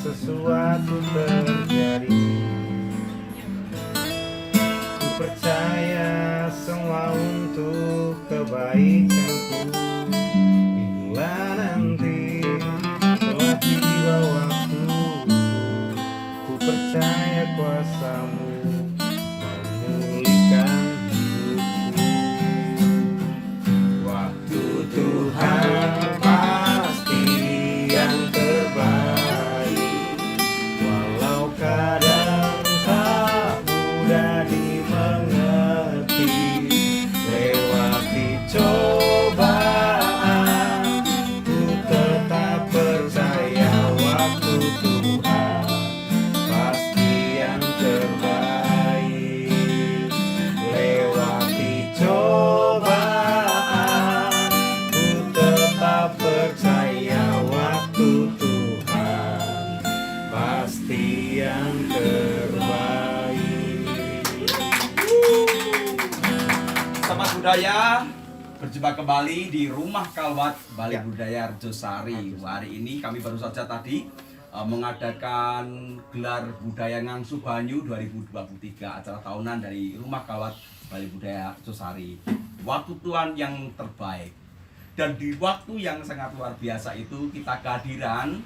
sesuatu terjadi. Ku percaya semua untuk kebaikanku. Bila nanti telah tiba waktuku, ku percaya kuasamu memulihkan hidupku. Waktu Tuhan pasti yang terbaik, walau kadang tak mudah dimengerti. Lewati cobaan, ku tetap percaya waktu Tuhan pasti yang terbaik. Lewati cobaan, ku tetap percaya waktu Tuhan pasti yang terbaik. Sobat budaya, berjumpa kembali di Rumah Kalwat Balai Budaya Arjosari. Hari ini kami baru saja tadi mengadakan gelar budaya Ngangsu Banyu 2023, acara tahunan dari Rumah Kalwat Balai Budaya Arjosari. Waktu Tuhan yang terbaik. Dan di waktu yang sangat luar biasa itu kita kehadiran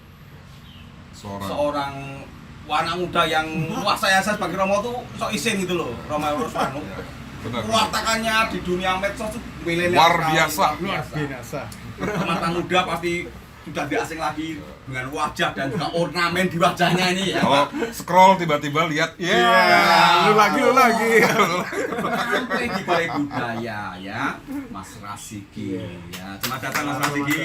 seorang anak muda yang wah saya sebagai Romo tuh sok isin gitu loh, Romo Roswano. Wartakannya di dunia medsos tuh milenial luar sekali, biasa. luar biasa. Mata muda pasti sudah tidak asing lagi dengan wajah dan juga ornamen di wajahnya ini ya. Kalau scroll tiba-tiba lihat, Lu lagi. Di Balai Budaya ya, Mas Rasiki ya. Selamat datang Mas Rasiki.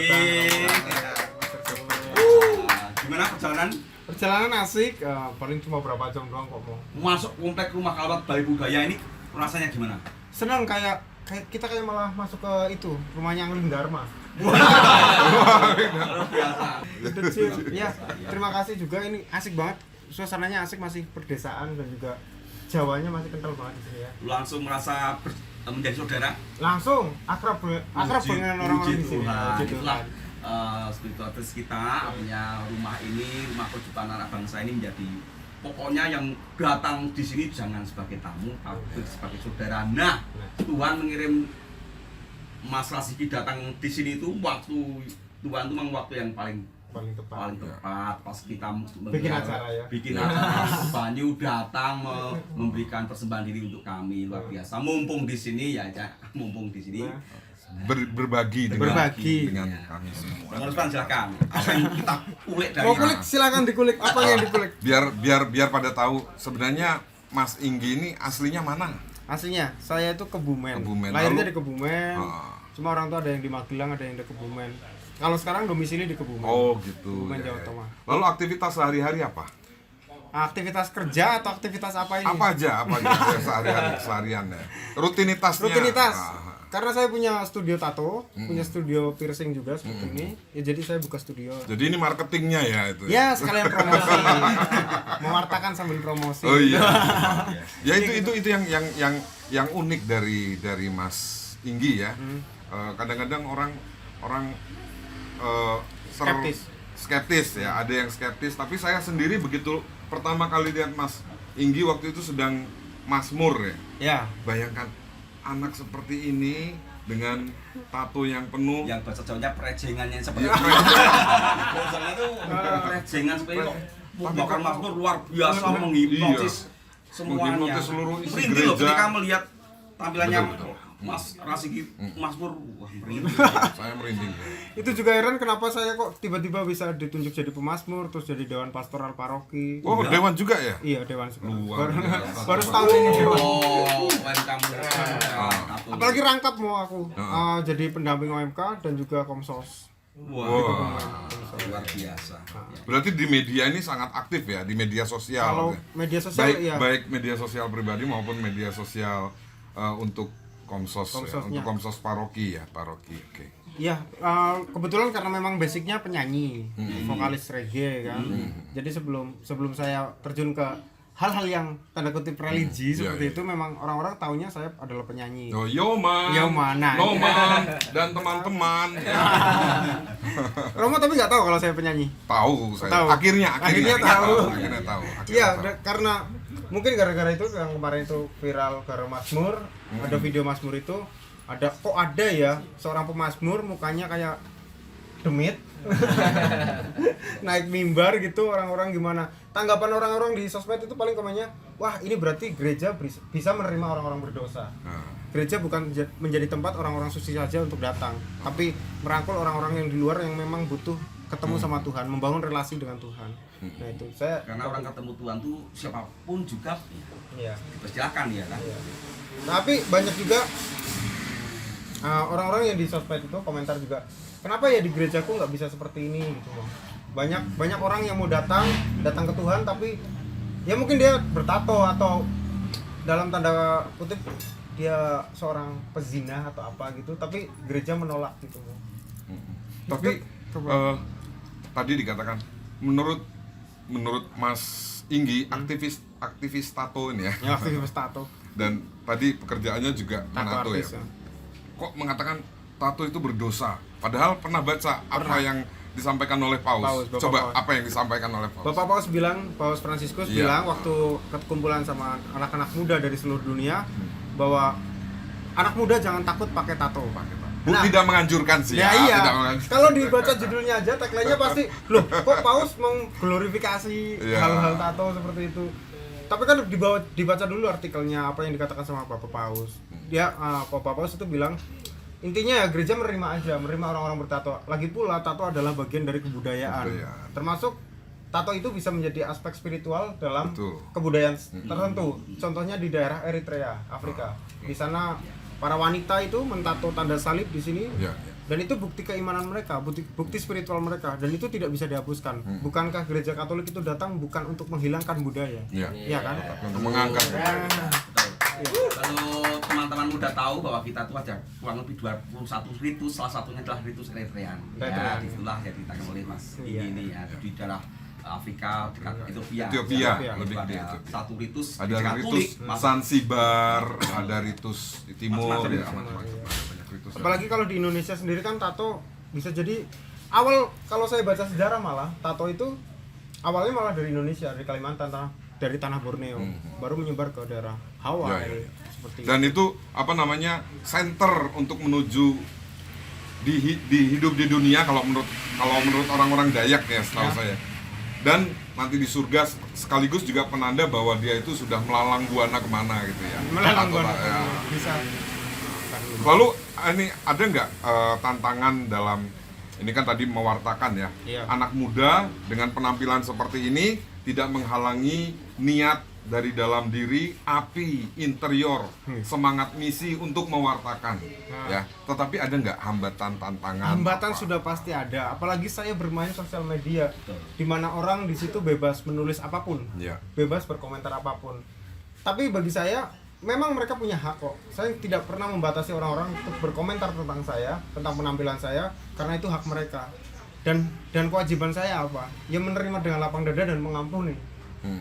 Gimana perjalanan? Perjalanan asik, paling cuma berapa jam doang kok mau. Masuk komplek Rumah Kalwat Balai Budaya ini rasanya gimana? Senang kayak kita kayak malah masuk ke itu rumahnya Angling Dharma. Luar biasa. Ya, terima kasih juga, ini asik banget. Suasananya asik, masih perdesaan dan juga Jawanya masih kental banget di sini ya. Langsung merasa menjadi saudara? Langsung akrab dengan orang-orang di sini. Puji Itulah Tuhan. spiritualitas kita, artinya rumah ini, rumah perjumpaan anak bangsa ini menjadi pokoknya yang datang di sini jangan sebagai tamu, tapi sebagai saudara. Nah, Tuhan mengirim Mas Rasiki datang di sini itu waktu Tuhan itu memang waktu yang paling tepat. pas kita Bikin acara ya. bikin acara Banyu datang memberikan persembahan diri untuk kami, luar biasa. Mumpung di sini ya, mumpung di sini. berbagi dengan kami semua. Mas Rusman silakan. Apa yang kita kulik dari Mau kulik silakan dikulik. Apa yang dikulik? Biar pada tahu sebenarnya Mas Inggi ini aslinya mana? Aslinya saya itu Kebumen. Lalu? Lahirnya di Kebumen. Ah. Cuma orang tua ada yang di Magelang, ada yang di Kebumen. Kalau sekarang domisili di Kebumen. Oh gitu. Kebumen, Ya, Jawa ya. Tengah. Lalu aktivitas sehari-hari apa? Aktivitas kerja atau aktivitas apa ini? Apa aja seharian ya. Rutinitas. Karena saya punya studio tato, punya studio piercing juga seperti ini. Ya jadi saya buka studio. Jadi ini marketingnya ya itu. Ya, sekalian promosi. Mewartakan sambil promosi. Oh iya. Ya itu yang unik dari Mas Inggi ya. Kadang-kadang orang skeptis ya, ada yang skeptis, tapi saya sendiri begitu pertama kali lihat Mas Inggi waktu itu sedang masmur ya. Ya. Bayangkan anak seperti ini dengan tato yang penuh. yang bahasa Jawanya prejengannya seperti Iya, itu. Bahasanya itu prejengan seperti itu. Bahkan Mazmur luar biasa menghipnotis semuanya. Menghipnotis seluruh isi Merinding loh gereja. ketika melihat tampilannya Betul. Mas Rasiki Mazmur, wah merinding. Saya merinding. Itu juga heran kenapa saya kok tiba-tiba bisa ditunjuk jadi pemazmur, terus jadi dewan pastoral paroki. Oh, dewan juga ya? Iya, dewan sekarang. Luar biasa. Baru setahun ini dewan. Oh, welcome. Apalagi rangkap mau aku jadi pendamping OMK dan juga Komsos. Wah, luar biasa. Berarti di media ini sangat aktif ya, di media sosial. Kalau ya? media sosial iya. Baik media sosial pribadi maupun media sosial untuk Komsos ya, Komsosnya. untuk Komsos paroki ya, paroki. Oke. Iya, kebetulan karena memang basicnya penyanyi, vokalis reggae kan. Jadi sebelum saya terjun ke hal-hal yang tanda kutip religi seperti itu, memang orang-orang taunya saya adalah penyanyi. Oh, Yoman. Yoman, nah, Noman dan teman-teman. Romo tapi tapi nggak tahu kalau saya penyanyi. Tahu saya. Tahu. Akhirnya tahu. Akhirnya tahu. Iya, karena mungkin gara-gara itu yang kemarin itu viral gara Mazmur, ada video Mazmur itu, kok ada ya seorang pemazmur mukanya kayak demit naik mimbar gitu, orang-orang gimana tanggapan orang-orang di sosmed itu paling komennya, wah ini berarti gereja bisa menerima orang-orang berdosa. Gereja bukan menjadi tempat orang-orang suci saja untuk datang, tapi merangkul orang-orang yang di luar yang memang butuh ketemu sama Tuhan, membangun relasi dengan Tuhan. Nah itu saya karena orang ketemu Tuhan tuh siapapun juga ya persilakan ya kan. Iya. Tapi banyak juga orang-orang yang di sosmed itu komentar juga, kenapa ya di gerejaku nggak bisa seperti ini gitu loh. Banyak orang yang mau datang ke Tuhan tapi ya mungkin dia bertato atau dalam tanda kutip dia seorang pezina atau apa gitu, tapi gereja menolak gitu loh. Tapi tadi dikatakan menurut Mas Inggi aktivis tato ini ya. Ya aktivis tato. Dan tadi pekerjaannya juga menato ya. Artis, ya. Kok mengatakan tato itu berdosa? Padahal pernah baca apa yang disampaikan oleh Paus. Coba Paus. Apa yang disampaikan oleh Paus? Bapak Paus bilang, Paus Fransiskus bilang waktu kekumpulan sama anak-anak muda dari seluruh dunia bahwa anak muda jangan takut pakai tato. Tidak menganjurkan sih ya. Iya. Tidak menganjurkan. Kalau dibaca judulnya aja, tagline-nya pasti, loh kok Paus mengglorifikasi hal-hal tato seperti itu. Tapi kan dibaca dulu artikelnya, apa yang dikatakan sama Bapak Paus. Dia Bapak Paus itu bilang intinya ya gereja menerima orang-orang bertato. Lagi pula tato adalah bagian dari kebudayaan. Termasuk tato itu bisa menjadi aspek spiritual dalam kebudayaan tertentu. Contohnya di daerah Eritrea, Afrika. Di sana para wanita itu mentato tanda salib di sini. Dan itu bukti keimanan mereka, bukti spiritual mereka, dan itu tidak bisa dihapuskan. Bukankah gereja Katolik itu datang bukan untuk menghilangkan budaya? Iya kan? Untuk mengangkat. Kalau teman-teman muda tahu bahwa kita itu ada kurang lebih 21 ritus, salah satunya adalah ritus Eritrean. Ya, itulah yang ditangani oleh Mas ini ya di daerah Afrika dekat Ethiopia. Lebih ada Ethiopia. Satu ritus ada ritus Zanzibar, ada ritus di timur, banyak ritus. Apalagi kalau di Indonesia sendiri kan tato bisa jadi awal, kalau saya baca sejarah malah tato itu awalnya malah dari Indonesia, dari Kalimantan, dari tanah Borneo, baru menyebar ke daerah Hawaii. Seperti dan itu apa namanya center untuk menuju di hidup di dunia kalau menurut orang-orang Dayak ya setahu saya. Dan nanti di surga sekaligus juga penanda bahwa dia itu sudah melalang buana kemana gitu ya. Melalang buana bisa. Lalu ini ada nggak tantangan dalam ini kan tadi mewartakan ya, anak muda dengan penampilan seperti ini tidak menghalangi niat dari dalam diri, api interior, semangat misi untuk mewartakan ya. Tetapi ada nggak hambatan, tantangan? Hambatan sudah pasti ada, apalagi saya bermain sosial media di mana orang di situ bebas menulis apapun, bebas berkomentar apapun. Tapi bagi saya memang mereka punya hak kok. Saya tidak pernah membatasi orang-orang untuk berkomentar tentang saya, tentang penampilan saya, karena itu hak mereka. Dan kewajiban saya apa? Ya menerima dengan lapang dada dan mengampuni.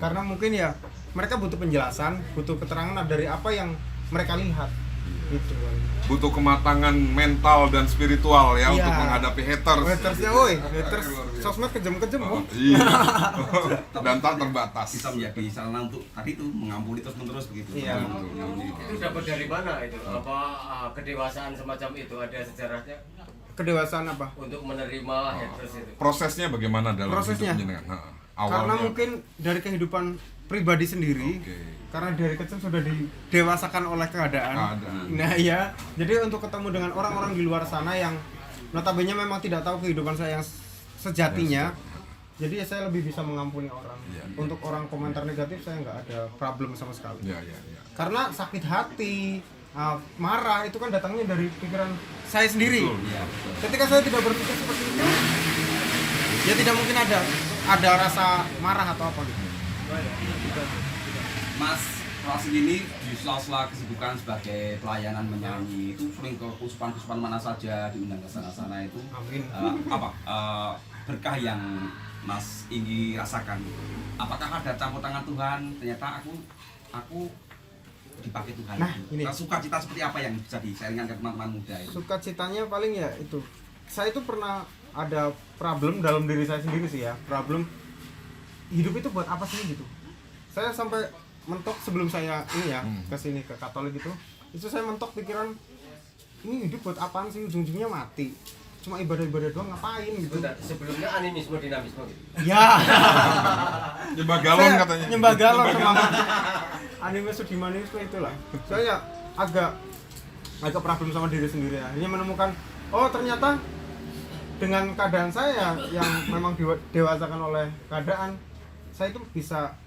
Karena mungkin ya mereka butuh penjelasan, butuh keterangan dari apa yang mereka lihat. Gitu. Butuh kematangan mental dan spiritual ya untuk menghadapi haters. Hatersnya, woi, haters sosmed kejam-kejam, Iya. Dan tak terbatas. Bisa menjadi sarana untuk tadi itu mengampuni terus-menerus begitu. Iya. Itu dapat dari mana itu? Apa kedewasaan semacam itu, ada sejarahnya? Kedewasaan apa? Untuk menerima haters itu. Prosesnya bagaimana dalam Prosesnya? hidup jenengan? Karena mungkin dari kehidupan pribadi sendiri, karena dari kecil sudah didewasakan oleh keadaan. Nah iya, jadi untuk ketemu dengan orang-orang di luar sana yang notabene memang tidak tahu kehidupan saya yang sejatinya, jadi saya lebih bisa mengampuni orang. Untuk orang komentar negatif saya nggak ada problem sama sekali. Karena sakit hati, marah itu kan datangnya dari pikiran saya sendiri. Ketika saya tidak berpikir seperti itu, ya tidak mungkin ada rasa marah atau apa gitu. Mas Rasul ini di sela-sela kesibukan sebagai pelayanan menyanyi itu sering ke kusupan-kusupan mana saja, diundang ke sana-sana itu. Amin. Berkah yang Mas Inggi rasakan? Apakah ada campur tangan Tuhan? Ternyata aku dipakai Tuhan. Nah, ini sukacita seperti apa yang bisa disaringkan ke teman-teman muda itu? Sukacitanya paling ya itu. Saya itu pernah ada problem dalam diri saya sendiri sih ya, problem hidup itu buat apa sih gitu. Saya sampai mentok sebelum saya ini ya kesini ke Katolik itu saya mentok pikiran ini hidup buat apaan sih, ujung-ujungnya mati, cuma ibadah-ibadah doang ngapain gitu. Sebelumnya animisme dinamisme gitu. Ya. Nyembah galon katanya. Nyembah galon sama anime sudimanisme itulah. Saya agak problem sama diri sendiri ya. Ini menemukan oh ternyata dengan keadaan saya yang memang dewasakan oleh keadaan, saya itu bisa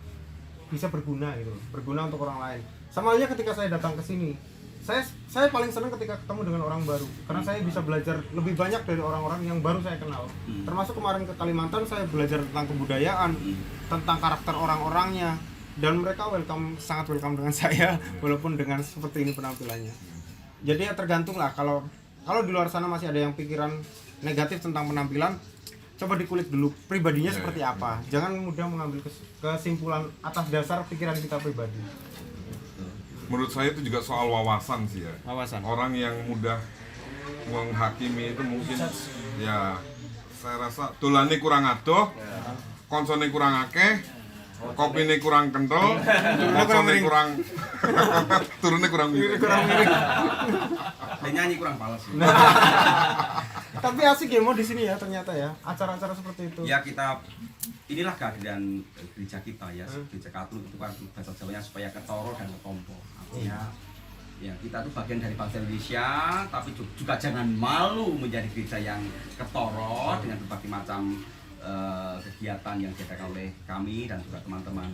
berguna gitu, berguna untuk orang lain. Sama halnya ketika saya datang ke sini. Saya paling senang ketika ketemu dengan orang baru karena saya bisa belajar lebih banyak dari orang-orang yang baru saya kenal. Termasuk kemarin ke Kalimantan saya belajar tentang kebudayaan, tentang karakter orang-orangnya, dan mereka sangat welcome dengan saya walaupun dengan seperti ini penampilannya. Jadi ya tergantung lah, kalau di luar sana masih ada yang pikiran negatif tentang penampilan, coba dikulik dulu pribadinya seperti apa. Jangan mudah mengambil kesimpulan atas dasar pikiran kita pribadi. Menurut saya itu juga soal wawasan sih ya. Wawasan. Orang yang mudah menghakimi itu mungkin ya saya rasa tulane kurang adoh, konsone kurang akeh, kopine kurang kental, konsone kurang turunnya kurang miring. Dan nyanyi kurang pales. Tapi asik ya mau di sini ya ternyata ya, acara-acara seperti itu. Ya inilah kehadiran gereja kita ya, gereja Katolik itu kan bahasa Jawanya supaya ketoro dan ketompo. Artinya ya kita itu bagian dari bangsa Indonesia, tapi juga jangan malu menjadi gereja yang ketoro dengan berbagai macam kegiatan yang diadakan oleh kami dan juga teman-teman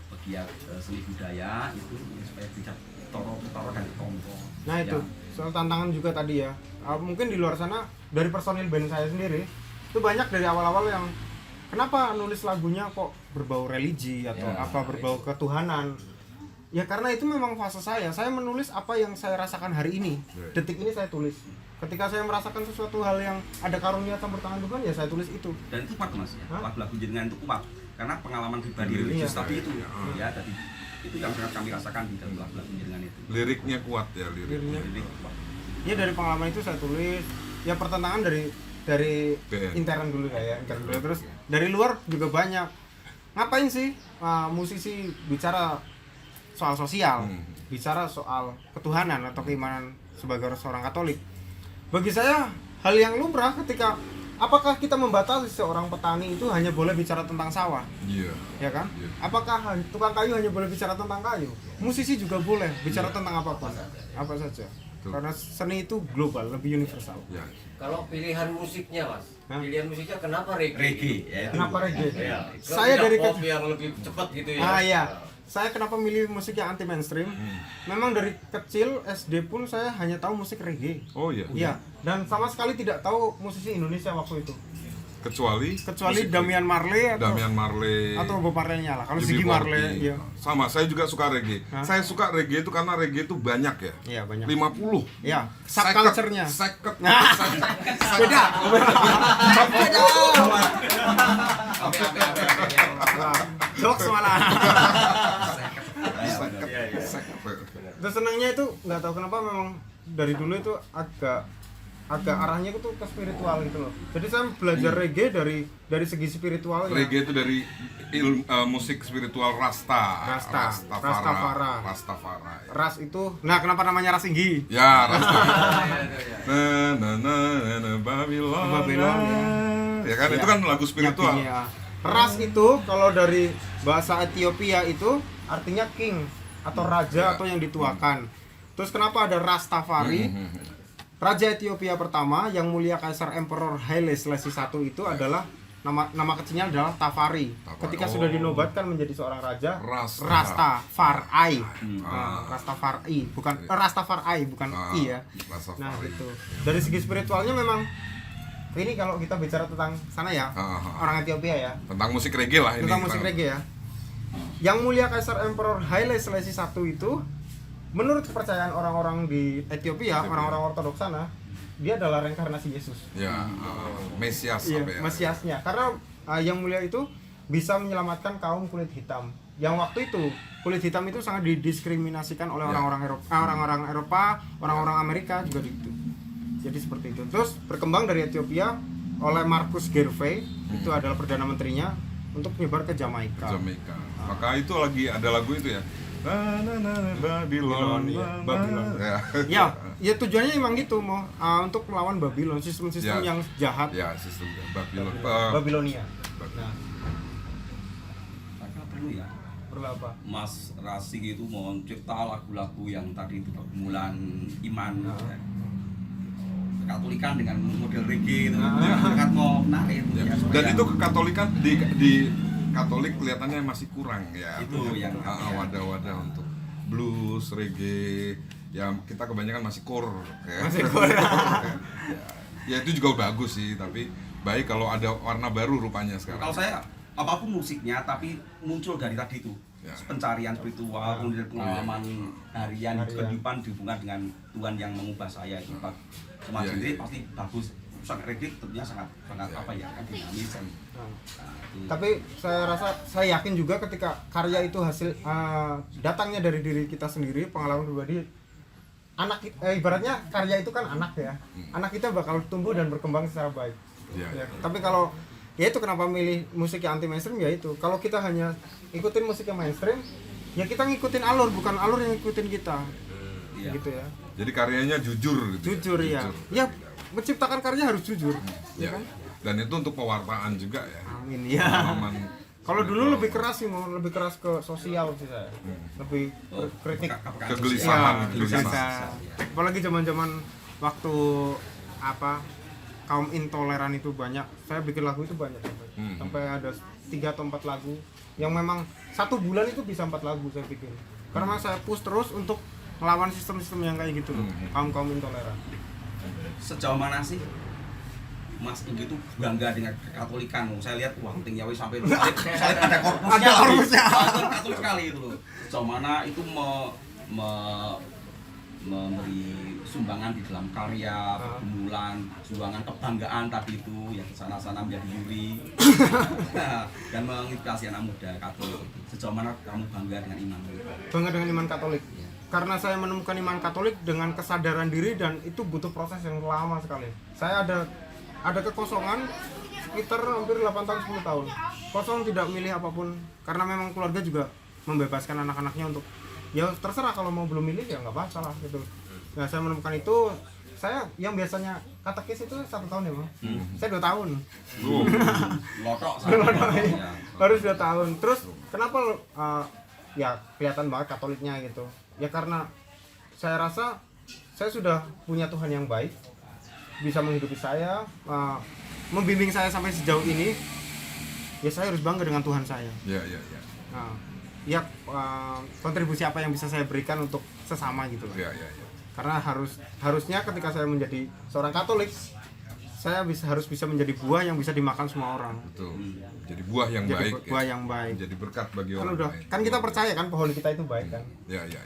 pegiat seni budaya itu supaya gereja ketoro dan ketompo. Nah itu soal tantangan juga tadi ya. Mungkin di luar sana dari personil band saya sendiri itu banyak dari awal-awal yang kenapa nulis lagunya kok berbau religi atau apa berbau ketuhanan. Ya karena itu memang fase saya menulis apa yang saya rasakan hari ini, detik ini saya tulis. Ketika saya merasakan sesuatu hal yang ada karunia campur tangan Tuhan, ya saya tulis itu. Dan itu kuat mas ya, lagu-lagu jenengan itu kuat karena pengalaman pribadi religius tadi itu ya, jadi itu yang sangat kami rasakan di dalam lagu-lagu jenengan itu. Liriknya kuat ya, liriknya. Ya dari pengalaman itu saya tulis. Ya pertentangan dari intern dulu ya, intern dulu. Terus dari luar juga banyak. Ngapain sih musisi bicara soal sosial, bicara soal ketuhanan atau keimanan sebagai seorang Katolik? Bagi saya hal yang lumrah ketika apakah kita membatasi seorang petani itu hanya boleh bicara tentang sawah? Iya. Ya kan? Apakah tukang kayu hanya boleh bicara tentang kayu? Musisi juga boleh bicara tentang apapun, apa saja. Karena seni itu global, lebih universal. Ya. Kalau pilihan musiknya mas, pilihan musiknya kenapa reggae? Reggae, ya. Kenapa reggae? Ya. Saya dari pop yang lebih cepat gitu ya. iya. Saya kenapa milih musik yang anti mainstream? Memang dari kecil SD pun saya hanya tahu musik reggae. Oh iya. Iya. Dan sama sekali tidak tahu musisi Indonesia waktu itu. Kecuali Damian Marley atau Bob Marley-nya lah. Kalau Ziggy Marley, iya. Sama, saya juga suka reggae. Saya suka reggae itu karena reggae itu banyak ya. Iya, banyak. 50. Iya, subculture-nya. Beda. Jokes malah. Terus senangnya itu nggak tahu kenapa memang dari dulu itu agak arahnya itu ke spiritual gitu loh. Jadi saya belajar reggae dari segi spiritual. Reggae itu dari musik spiritual Rastafari. Ras itu, nah kenapa namanya Ras Inggi? Ya, Rastafari. Babylon. Ya kan, itu kan lagu spiritual. Ras itu kalau dari bahasa Ethiopia itu artinya king atau raja atau yang dituakan. Terus kenapa ada Rastafari? Raja Ethiopia pertama yang mulia Kaisar Emperor Haile Selassie I itu adalah nama kecilnya adalah Tafari. Ketika sudah dinobatkan menjadi seorang raja, Rastafari. Rastafari, bukan Rastafari, bukan I ya. Nah, itu. Dari segi spiritualnya memang ini kalau kita bicara tentang sana ya, orang Ethiopia ya. Tentang musik reggae lah ini. Tentang musik reggae ya. Yang mulia Kaisar Emperor Haile Selassie I itu menurut kepercayaan orang-orang di Ethiopia, orang-orang ortodoks sana, dia adalah reinkarnasi Yesus. Ya, Mesias ya. Mesiasnya. Karena yang mulia itu bisa menyelamatkan kaum kulit hitam. Yang waktu itu kulit hitam itu sangat didiskriminasikan oleh orang-orang Eropa, orang-orang Amerika juga gitu. Jadi seperti itu. Terus berkembang dari Ethiopia oleh Marcus Garvey, itu adalah perdana menterinya, untuk nyebar ke Jamaika. Maka itu lagi ada lagu itu ya. Babylon, Babylon. Ya tujuannya emang gitu, mau untuk melawan Babylon, sistem-sistem yang jahat. Ya, sistem Babylon. Babilonia. Nah, Maka perlu ya perlu apa? Mas Rasik itu mau cipta lagu-lagu yang tadi itu pergumulan iman ya. Katolikan dengan model reggae itu sangat mau menarik itu ya. Dan itu kekatolikan di Katolik kelihatannya masih kurang ya. Itu yang wadah-wadah untuk blues, reggae, ya kita kebanyakan masih core ya. Masih core. Ya itu juga bagus sih, tapi baik kalau ada warna baru rupanya sekarang. Kalau saya apapun musiknya tapi muncul dari tadi itu pencarian spiritual, kemudian pengalaman harian kehidupan dihubungkan dengan Tuhan yang mengubah saya itu semua sendiri pasti bagus. Sangat reggae tentunya sangat apa ya kan dinamis kan. Tapi saya yakin juga ketika karya itu hasil datangnya dari diri kita sendiri, pengalaman pribadi, ibaratnya karya itu kan anak ya. Anak kita bakal tumbuh dan berkembang secara baik. Tapi kalau ya itu kenapa milih musik yang anti mainstream ya itu. Kalau kita hanya ikutin musik yang mainstream, ya kita ngikutin alur, bukan alur yang ngikutin kita. Gitu ya. Jadi karyanya jujur gitu. Jujur ya. Ya menciptakan karya harus jujur. Ya kan? Dan itu untuk pewartaan juga ya. Amin ya. Kalau dulu lebih keras sih, lebih keras ke sosial sih saya. Lebih kritik, kegelisahan. Apalagi zaman-zaman waktu kaum intoleran itu banyak. Saya bikin lagu itu banyak sampai ada 3 atau 4 lagu yang memang 1 bulan itu bisa 4 lagu saya bikin. Karena saya push terus untuk melawan sistem-sistem yang kayak gitu loh, kaum intoleran. Sejauh mana sih Mas Ing itu bangga dengan kekatolikan? Saya lihat wah tinggi sampai ada korpusnya. Katolik sekali itu loh. Sejauh mana itu memberi sumbangan di dalam karya, pergumulan, sumbangan kebanggaan tadi itu yang sana-sana menjadi yuri dan menginspirasi anak muda Katolik. Sejauh mana kamu bangga dengan iman? Bangga dengan iman Katolik. Karena saya menemukan iman Katolik dengan kesadaran diri dan itu butuh proses yang lama sekali. Saya ada kekosongan sekitar hampir 8 tahun 10 tahun. Kosong tidak milih apapun karena memang keluarga juga membebaskan anak-anaknya untuk ya terserah kalau mau belum milih ya nggak apa-apa lah gitu. Nah saya menemukan itu, saya yang biasanya katekis itu 1 tahun ya Bang. Saya 2 tahun. Lotok Harus 2 tahun. Terus kenapa ya kelihatan banget Katoliknya gitu. Ya karena saya rasa saya sudah punya Tuhan yang baik, bisa menghidupi saya, membimbing saya sampai sejauh ini. Ya saya harus bangga dengan Tuhan saya. Ya kontribusi apa yang bisa saya berikan untuk sesama gitu loh. Karena harusnya ketika saya menjadi seorang Katolik, saya harus bisa menjadi buah yang bisa dimakan semua orang. Betul. Jadi buah yang baik. Buah yang baik. Jadi berkat bagi kan orang lain. Kan kita percaya kan pohon kita itu baik kan.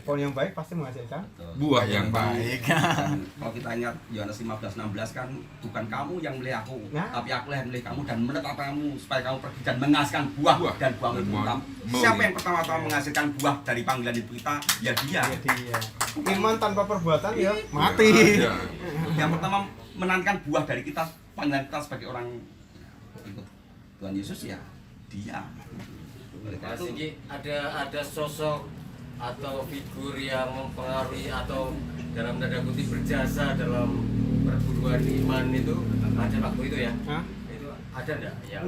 Pohon yang baik pasti menghasilkan buah yang baik. Kalau kita ingat Yohanes 15:16 kan, bukan kamu yang milih aku, tapi aku yang milih kamu dan menetapkan kamu supaya kamu pergi dan menghasilkan buah dan buahmu itu utama. Siapa yang pertama-tama menghasilkan buah dari panggilan ibu kita? Ya dia. Iman tanpa perbuatan ya mati. Yang pertama menanamkan buah dari kita, panggilan kita sebagai orang ikut Tuhan Yesus ya dia. Mas Ing, ada sosok atau figur yang mempengaruhi atau dalam tanda kutip berjasa dalam perguruan iman itu ada waktu itu ya? Itu ada enggak yang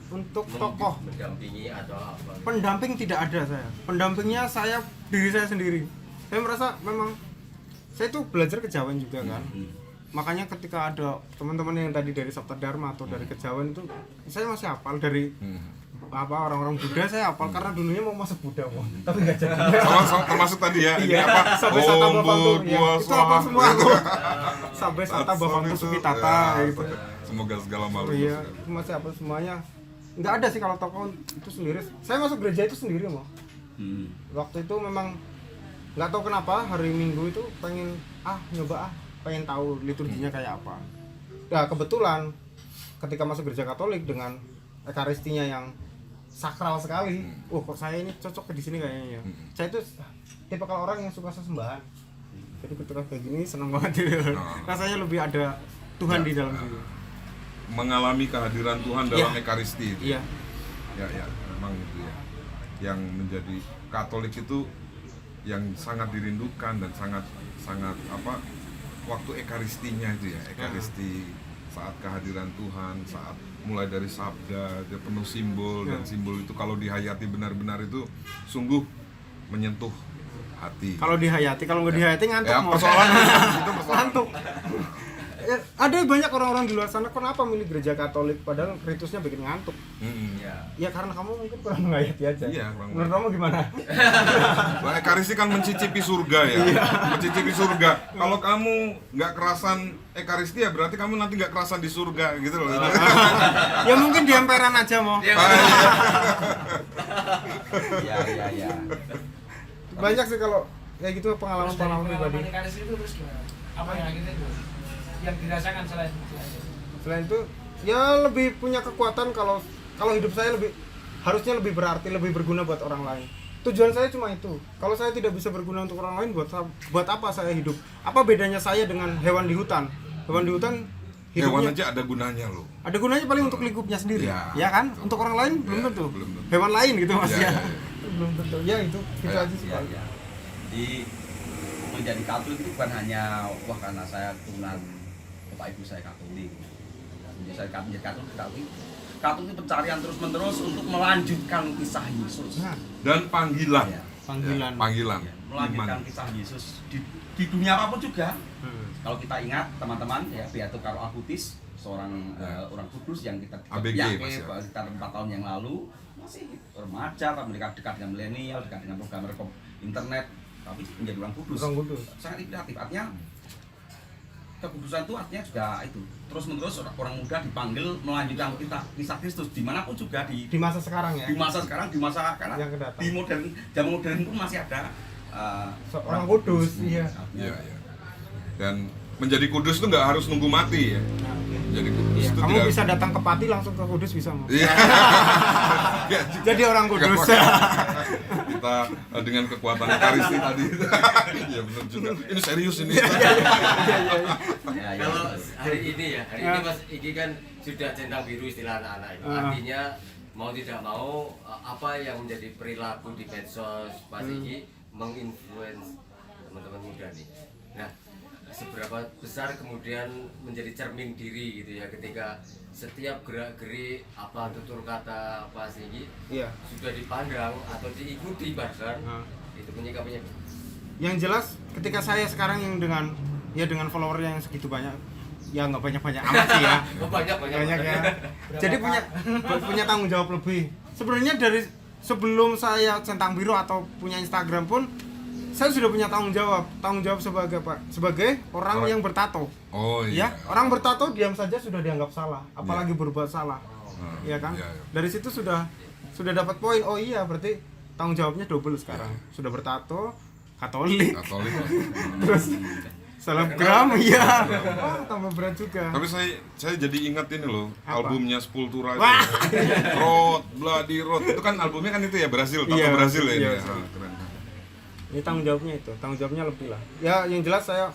untuk tokoh mendampingi atau apa? Pendamping tidak ada saya. Pendampingnya diri saya sendiri. Saya merasa memang saya itu belajar kejawen juga kan. Makanya ketika ada teman-teman yang tadi dari Sabta Dharma atau dari kejawen itu saya masih hafal dari orang-orang Buddha saya hafal karena dulunya mau masuk Buddha tapi nggak jadi. Termasuk tadi ya. Ini apa? Sampai Sata Bhavangtu itu apa semua aku. Sampai Sata Bhavangtu Sukitata gitu. Semoga segala makhluk. Iya, masih hafal semuanya. Nggak ada sih kalau tokoh itu sendiri. Saya masuk gereja itu sendiri Waktu itu memang nggak tahu kenapa hari Minggu itu pengen pengen tahu liturginya kayak apa. Nah kebetulan ketika masuk gereja Katolik dengan ekaristinya yang sakral sekali, kok saya ini cocok di sini kayaknya. Saya itu tipe kalau orang yang suka sesembahan. Jadi ketika kayak gini seneng banget gitu. Rasanya lebih ada Tuhan di dalam diri. mengalami kehadiran Tuhan dalam Iya. Ekaristi itu. Iya. Ya, memang itu ya. Yang menjadi Katolik itu yang sangat dirindukan dan sangat apa waktu Ekaristinya itu ya, Ekaristi saat kehadiran Tuhan, saat mulai dari sabda, dia penuh simbol dan simbol itu kalau dihayati benar-benar itu sungguh menyentuh hati. Kalau dihayati, kalau nggak dihayati ngantuk. Ya, mau. persoalan itu persoalan. Ngantuk. Ya, ada banyak orang-orang di luar sana kenapa milih gereja Katolik padahal ritusnya bikin ngantuk. Ya. Ya karena kamu mungkin kurang menghayati aja. Iya, kurang Menurut kamu gimana? Nah, Ekaristi kan mencicipi surga ya, mencicipi surga. Kalau kamu nggak kerasan Ekaristi ya berarti kamu nanti nggak kerasan di surga gitu loh. Ya mungkin di emperan aja mau. Ya. Ya. Banyak sih kalau kayak gitu pengalaman-pengalaman pribadi. Ekaristi itu terus gimana? Apa yang akhirnya itu yang dirasakan selain Selain itu ya lebih punya kekuatan kalau hidup saya harusnya lebih berarti, lebih berguna buat orang lain. Tujuan saya cuma itu. Kalau saya tidak bisa berguna untuk orang lain, buat apa saya hidup? Apa bedanya saya dengan hewan di hutan? Hewan di hutan Hewan hidupnya aja ada gunanya loh. ada gunanya paling untuk lingkupnya sendiri, ya kan? betul. Untuk orang lain belum Ya, tentu. belum tentu. Hewan lain gitu mas Ya, ya. ya. Belum tentu. Ya itu aja sih. Ya, ya. Jadi menjadi Katolik itu bukan hanya karena saya keturunan bapak ibu saya Katolik. Menjadi saya menjadi Katolik. Katolik itu pencarian terus-menerus untuk melanjutkan kisah Yesus. Nah, Dan panggilan. Ya. panggilan. Ya, panggilan. Ya, melanjutkan Iman. kisah Yesus di dunia apapun juga. Hmm. Kalau kita ingat teman-teman ya Beato Karol Acutis, seorang orang kudus yang kita ABG, yakini Mas, ya. sekitar 4 tahun yang lalu masih remaja, mereka dekat dengan milenial, dekat dengan program internet, tapi menjadi orang kudus. Orang kudus. Sangat inspiratif. Artinya kekudusan itu artinya sudah itu terus-menerus orang muda dipanggil melanjutkan kisah Kristus dimanapun juga Di masa sekarang ya. di masa sekarang karena Yang kedatang. di zaman modern pun masih ada Orang kudus, iya. Iya, iya. Dan menjadi kudus itu nggak harus nunggu mati ya. Nah, Jadi kudus iya. itu Kamu tidak. bisa datang ke Pati langsung ke Kudus bisa mau. Iya. Nggak juga. Jadi orang kudus. Kita dengan kekuatan Ekaristi tadi. Iya benar juga. Ini serius ini. Ya, ya. Kalau hari ini Mas Iki kan sudah centang biru istilah anak-anak itu. Artinya mau tidak mau apa yang menjadi perilaku di medsos Mas Iki menginfluence teman-teman muda nih. Nah, seberapa besar kemudian menjadi cermin diri gitu ya ketika setiap gerak-gerik apa tutur kata Mas Iki Iya. sudah dipandang atau diikuti bahkan itu penyikapannya. Yang jelas ketika saya sekarang yang dengan follower yang segitu banyak, ya nggak banyak amat sih ya. Oh, banyak Ya. Jadi punya tanggung jawab lebih. Sebenarnya dari sebelum saya centang biru atau punya Instagram pun saya sudah punya tanggung jawab sebagai apa? Sebagai orang yang bertato. Oh iya. Ya, orang bertato diam saja sudah dianggap salah, apalagi berbuat salah. Iya kan? Iya, iya. Dari situ sudah dapat poin. Oh iya, berarti tanggung jawabnya double sekarang. Sudah bertato, Katolik, Katolik. terus selebgram, iya. Wah, tambah berat juga. Tapi saya jadi ingat ini loh, Apa? albumnya Sepultura itu. Wah. Road, Bloody Road. Itu kan albumnya kan itu ya Brasil, tato Iya, Brasil ya. iya. Ini. Keren. Ini tanggung jawabnya lebih lah. Ya, yang jelas saya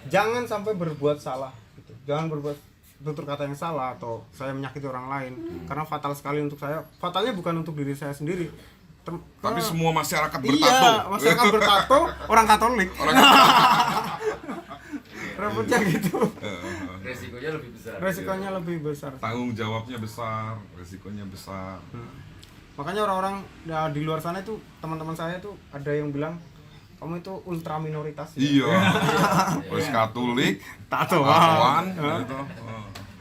jangan sampai berbuat salah gitu. Jangan berbuat tutur kata yang salah atau saya menyakiti orang lain karena fatal sekali untuk saya. Fatalnya bukan untuk diri saya sendiri. Tapi semua masyarakat bertato. Iya, masyarakat bertato, orang Katolik. Repotnya gitu. Resikonya lebih besar. Resikonya lebih besar. Tanggung jawabnya besar, resikonya besar. Makanya orang-orang di luar sana itu teman-teman saya itu ada yang bilang kamu itu ultra minoritas. Iya. Terus Katolik, Tatoan. gitu.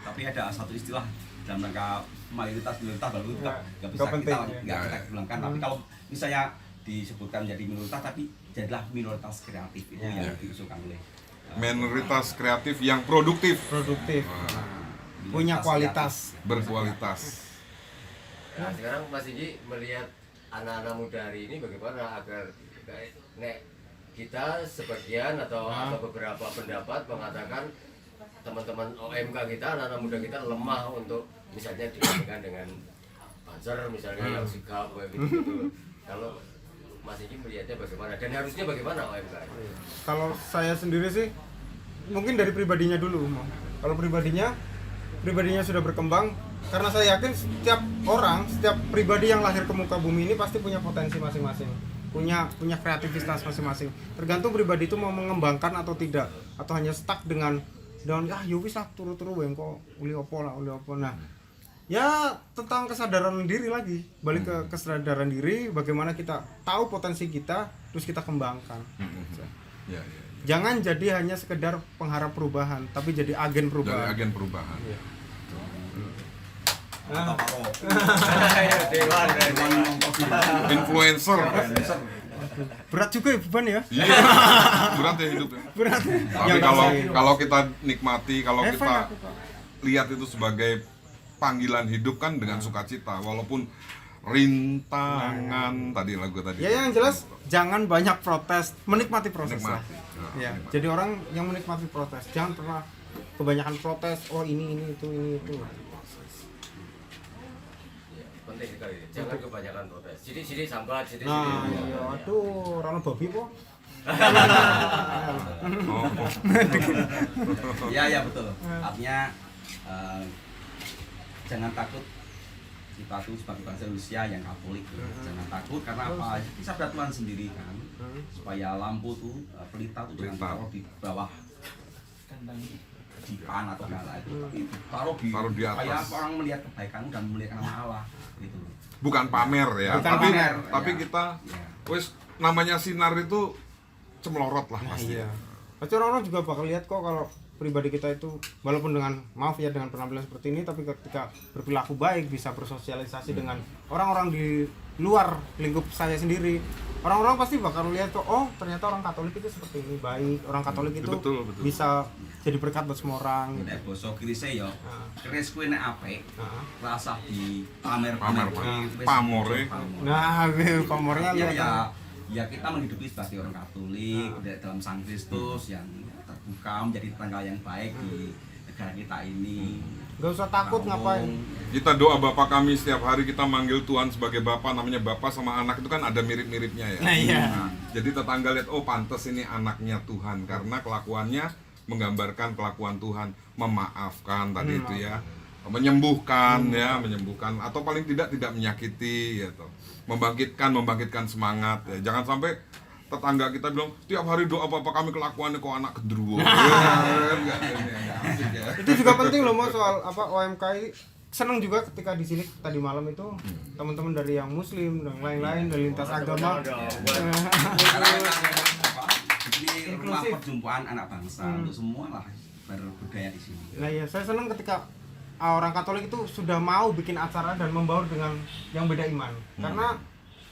Tapi ada satu istilah dalam rangka mayoritas baru Ya, nggak bisa nggak penting, kita ya. bilangkan. Tapi kalau misalnya disebutkan menjadi minoritas tapi jadilah minoritas kreatif itu yang diusulkan oleh Minoritas kreatif yang produktif, Produktif. Punya kualitas. berkualitas. Nah, sekarang Mas Iki melihat anak-anak muda hari ini bagaimana agar kita sebagian atau beberapa pendapat mengatakan teman-teman OMK kita, anak-anak muda kita lemah untuk misalnya dibandingkan dengan Banser misalnya yang sigap kayak gitu. Kalau Mas Iki melihatnya bagaimana dan harusnya bagaimana OMK? Kalau saya sendiri sih mungkin dari pribadinya dulu. Kalau pribadinya pribadinya sudah berkembang, karena saya yakin setiap pribadi yang lahir ke muka bumi ini pasti punya potensi masing-masing, punya kreativitas masing-masing. Tergantung pribadi itu mau mengembangkan atau tidak, atau hanya stuck dengan wis lah turu-turu bengko uli opo. Nah, ya tentang kesadaran diri lagi, balik ke kesadaran diri, bagaimana kita tahu potensi kita terus kita kembangkan. Ya. Jangan jadi hanya sekedar pengharap perubahan, tapi jadi agen perubahan. Dari agen perubahan. Iya. Atau Paro. Dewan. Influencer. Berat juga ya beban ya. Iya. Berat ya hidupnya. Berat. Tapi kalau kita nikmati, kalau kita lihat itu sebagai panggilan hidup kan dengan sukacita, walaupun rintangan tadi lagu tadi. Ya yang jelas jangan banyak protes, menikmati proses lah. Nikmati. Ya, jadi orang yang menikmati protes, jangan pernah kebanyakan protes, ini itu. Penting sekali. Jangan kebanyakan protes. Sini sambat, sini. Nah, iya, aduh, rano babi kok. Ya betul. Artinya jangan takut, kita tuh sebagai bangsa Indonesia yang Katolik, jangan takut karena apa? Itu sabda Tuhan sendiri kan, supaya lampu tuh pelita tuh jangan taruh di bawah dipan atau gala itu, tapi taruh di atas. supaya orang melihat kebaikanmu dan melihat nama Allah gitu. Bukan pamer ya, Bukan tapi pamer, tapi ya. kita Ya. wes namanya sinar itu cemelorot lah Nah, pasti. iya. Pasti orang-orang juga bakal lihat kok kalau pribadi kita itu walaupun dengan dengan penampilan seperti ini, tapi ketika berperilaku baik, bisa bersosialisasi dengan orang-orang di luar lingkup saya sendiri, orang-orang pasti bakal lihat kok, oh ternyata orang Katolik itu seperti ini, baik, orang Katolik itu Betul. bisa jadi berkat buat semua orang. Nek basa Krise yo, keris kuwi nek apik, rasa di pamer. Pamore. Nah, pamornya lihat. Ya kita menghidupi sebagai orang Katolik dalam Sang Kristus yang terbuka menjadi tetangga yang baik di negara kita ini. Gak usah takut ngapain. Kita doa Bapa kami setiap hari, kita manggil Tuhan sebagai Bapa, namanya Bapa sama anak itu kan ada mirip-miripnya ya. Nah, iya. Jadi tetangga lihat, oh pantas ini anaknya Tuhan karena kelakuannya menggambarkan kelakuan Tuhan, memaafkan tadi itu ya, menyembuhkan atau paling tidak menyakiti gitu. Membangkitkan semangat ya. Jangan sampai tetangga kita bilang tiap hari doa Bapak kami kelakuannya kok anak gendruwo. Itu juga penting loh Mas, soal OMKI. Seneng juga ketika di sini tadi malam itu teman-teman dari yang muslim dan lain-lain dari lintas agama. Karena ini rumah perjumpaan anak bangsa untuk semua lah berbudaya di sini. Nah iya, saya senang ketika orang Katolik itu sudah mau bikin acara dan membaur dengan yang beda iman. Karena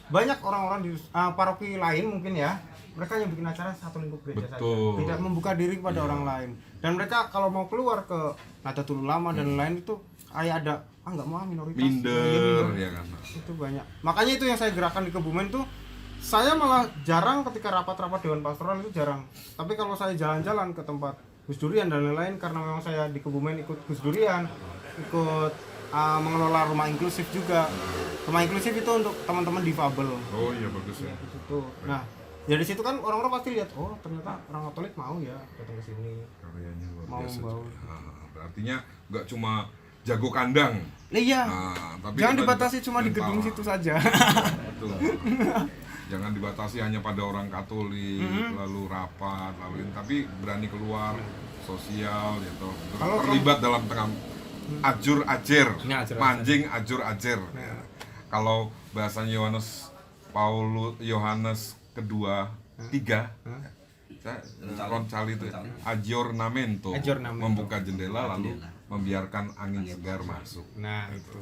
banyak orang-orang di paroki lain mungkin ya, mereka yang bikin acara satu lingkup gereja saja, tidak membuka diri kepada orang lain. Dan mereka kalau mau keluar ke Nahdlatul Ulama dan lain itu kayak ada nggak mau minoritas, minder ya kan. Itu banyak. Makanya itu yang saya gerakan di Kebumen tuh, saya malah jarang ketika rapat-rapat Dewan Pastoral itu jarang. Tapi kalau saya jalan-jalan ke tempat Gus Durian dan lain-lain, karena memang saya di Kebumen ikut Gus Durian, ikut mengelola rumah inklusif juga. Rumah inklusif itu untuk teman-teman difabel. Oh iya bagus ya. Itu. Nah, dari situ kan orang-orang pasti lihat, oh ternyata orang Katolik mau ya datang ke sini. Karyanya luar Mau biasa. membaur. Artinya nggak cuma jago kandang. Iya. Tapi Jangan kita dibatasi juga cuma di mental. gedung situ saja. Betul. Jangan dibatasi hanya pada orang Katolik, lalu rapat, lalu ini, tapi berani keluar, sosial gitu. Kalau Terlibat dalam tengah ajur ajer, Ini ajur-ajer. mancing ajur ajer. Ya. Kalau bahasanya Yohanes kedua 3 Roncali itu aggiornamento, membuka jendela lalu membiarkan angin segar masuk. Nah itu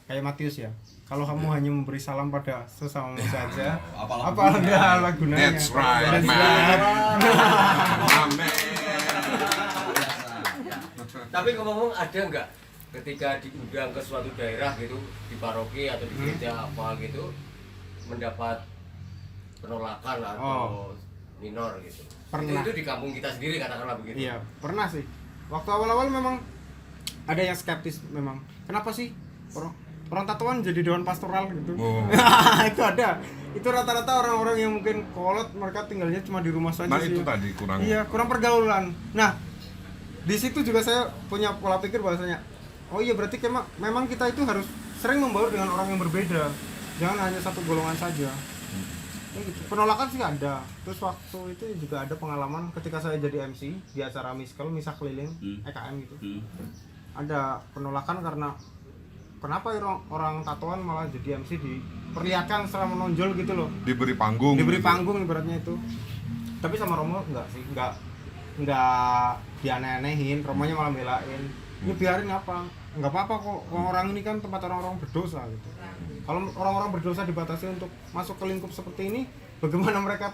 kayak Matius ya, kalau kamu hanya memberi salam pada sesamamu saja, apa ada gunanya? That's right, That's man. right. Amen. Tapi ngomong-ngomong, ada nggak ketika diundang ke suatu daerah gitu, di paroki atau di gereja apa gitu, mendapat penolakan atau minor gitu? Pernah. Itu di kampung kita sendiri katakanlah begitu. Iya pernah sih. Waktu awal-awal memang ada yang skeptis memang. Kenapa sih orang tatoan jadi dewan pastoral gitu? Oh. Itu ada. Itu rata-rata orang-orang yang mungkin kolot, mereka tinggalnya cuma di rumah saja Nah sih. itu tadi kurang. Iya, kurang pergaulan. Nah, di situ juga saya punya pola pikir bahwasanya oh iya berarti memang kita itu harus sering membaur dengan orang yang berbeda, jangan hanya satu golongan saja. Ya gitu. Penolakan sih ada. Terus waktu itu juga ada pengalaman ketika saya jadi MC di acara Misah Keliling EKM gitu. Ada penolakan karena kenapa orang tatoan malah jadi MC diperlihatkan secara menonjol gitu loh. Diberi panggung Ibaratnya itu. Tapi sama Romo enggak sih, enggak dianeh-anehin, Romonya malah belain. Ya biarin apa? Enggak apa-apa kok, orang ini kan tempat orang-orang berdosa gitu. Kalau orang-orang berdosa dibatasi untuk masuk ke lingkup seperti ini, bagaimana mereka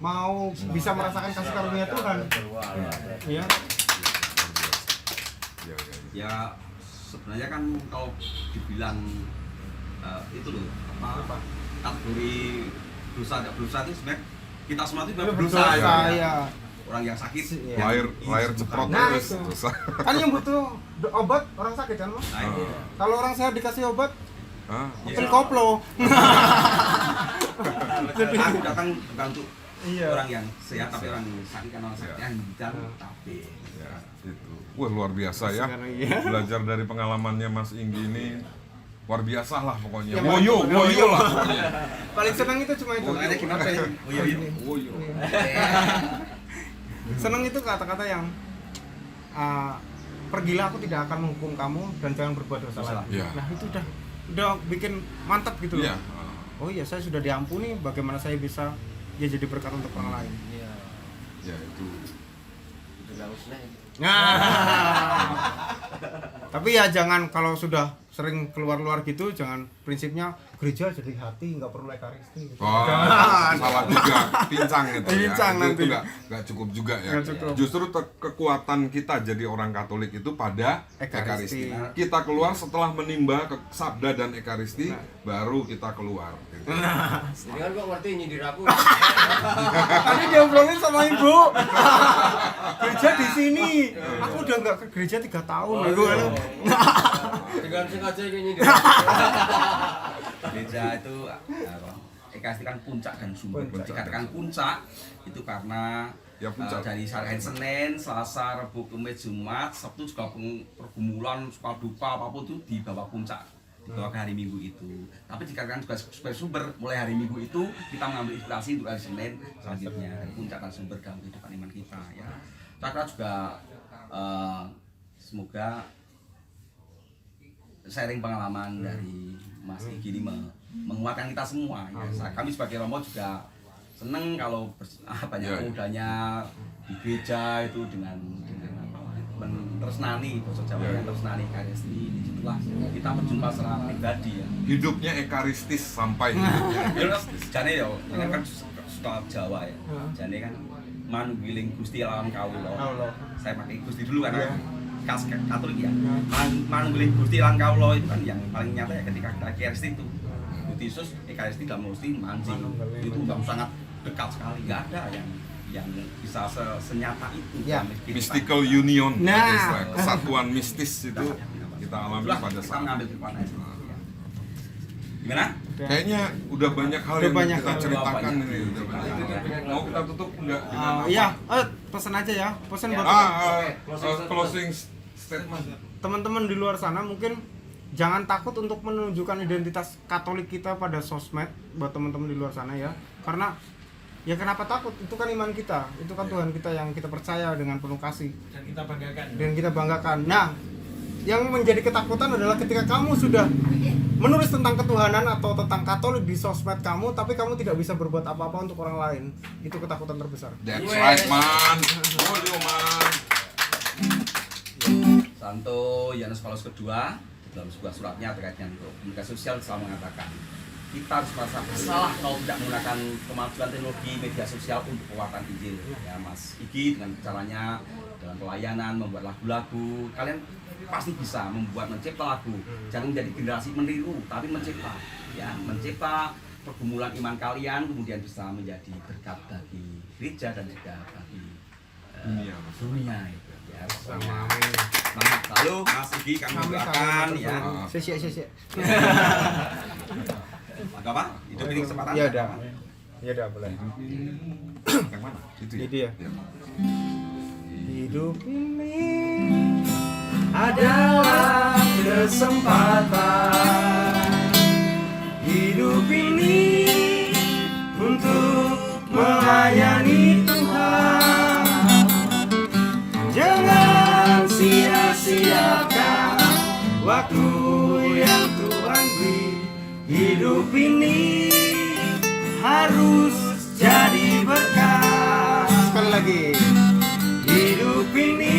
mau bisa merasakan kasih karunia Tuhan? Iya. Ya sebenarnya kan kalau dibilang itu loh apa kategori dosa tidak berdosa itu sebenarnya kita semua itu berdosa ya. Orang yang sakit lahir ceprot Nah, terus itu. dosa. Kan yang butuh obat orang sakit kan, Mas? nah, itu. Kalau orang sehat dikasih obat, Ya. koplo. Aku datang bukan untuk Iya. orang yang sehat tapi orang yang sakit kan orang sakit yang bicara tapi Ya, itu. Wah, luar biasa ya. Sekarang iya. Belajar dari pengalamannya Mas Inggi ini luar biasa lah pokoknya. Ya, Woyo lah pokoknya. Paling senang itu cuma itu. makanya gimana ya Woyo. Senang itu kata-kata yang pergilah, aku tidak akan menghukum kamu dan jangan berbuat dosa lagi. Ya. Nah itu udah bikin mantap gitu loh. Iya. Oh iya, saya sudah diampuni, bagaimana saya bisa jadi berkat untuk orang lain. Ya itu. Nah. Tapi ya jangan, kalau sudah sering keluar-luar gitu, jangan prinsipnya gereja jadi hati, nggak perlu ekaristi gitu. Salah juga, pincang gitu ya. Pincang nanti. Itu nggak cukup juga ya. Nggak cukup. Justru kekuatan kita jadi orang Katolik itu pada ekaristi. Kita keluar setelah menimba ke sabda dan ekaristi, baru kita keluar. Gitu. Jadi kan kok ngerti nyindir aku. Tadi diobrolin sama ibu. Gereja di sini. Aku udah nggak ke gereja 3 tahun. Dengan sengaja kayak nyindir. gereja itu ekaristi kan puncak dan sumber. Dikatakan puncak itu karena Ya, puncak. dari hari Senin, Selasa, Rabu, Kamis, Jumat, Sabtu juga pergumulan, suka duka apapun itu di bawah puncak, di bawah hari Minggu itu. Tapi dikatakan juga sebagai sumber, mulai hari Minggu itu kita mengambil inspirasi untuk hari Senin selanjutnya, dari puncak dan sumber dalam kehidupan iman kita. Ya, saya juga semoga sharing pengalaman dari Mas Igi ini menguatkan kita semua. Ya. Kami sebagai Romo juga seneng kalau banyak mudanya di gereja itu dengan meneresnani bahasa Jawa yang meneresnani ekaristi. Disitulah kita berjumpa secara pribadi ya. Hidupnya ekaristis sampai Jane ya, ini kan suka Jawa ya. Jane kan manunggiling Gusti lawan kawula. Saya pakai Gusti dulu karena khas Katolik ya. Manunggiling Gusti lawan kawula itu kan yang paling nyata ya ketika kita ekaristi itu. Gusti Yesus ekaristi dalam Gusti mancing. Itu sangat dekat sekali, nggak ada yang bisa senyata itu. Ya. mystical union. Nah. Istilah kesatuan mistis itu kita alami pada kita saat mengambil itu. kekuatan itu. Gimana? Kayaknya udah banyak hal Udah yang banyak kita hal. ceritakan Banyak. ini. Udah banyak. Mau kita tutup enggak dengan apa? Iya, pesan aja ya. Pesan buat Closing statement. teman-teman di luar sana, mungkin jangan takut untuk menunjukkan identitas Katolik kita pada sosmed buat teman-teman di luar sana ya. Karena ya kenapa takut? Itu kan iman kita, itu kan Tuhan kita yang kita percaya dengan penuh kasih Dan kita banggakan. dan kita banggakan. Nah, yang menjadi ketakutan adalah ketika kamu sudah menulis tentang ketuhanan atau tentang Katolik di sosmed kamu, tapi kamu tidak bisa berbuat apa-apa untuk orang lain. Itu ketakutan terbesar. That's right, man. Boleh, man. Santo Yohanes Paulus kedua dalam sebuah suratnya terkait dengan komunikasi sosial selalu mengatakan kita harus merasa bersalah kalau tidak menggunakan kemajuan teknologi media sosial untuk penguatan Injil. Ya, Mas Igi dengan caranya dalam pelayanan membuat lagu-lagu, kalian pasti bisa mencipta lagu. Jangan menjadi generasi meniru, tapi mencipta. Ya, mencipta pergumulan iman kalian kemudian bisa menjadi berkat bagi gereja dan juga bagi dunia itu. Ya, semangat selalu Mas Igi, kami doakan ya. Sia-sia. Maka apa? Hidup ini kesempatan. Ya udah. Ya udah boleh. Yang mana? Itu ya? Itu ya. Ya. Hidup ini adalah kesempatan. Hidup ini untuk melayani Tuhan. Jangan sia-siakan waktu yang Tuhan beri. Hidup ini harus jadi berkah. Sekali lagi. Hidup ini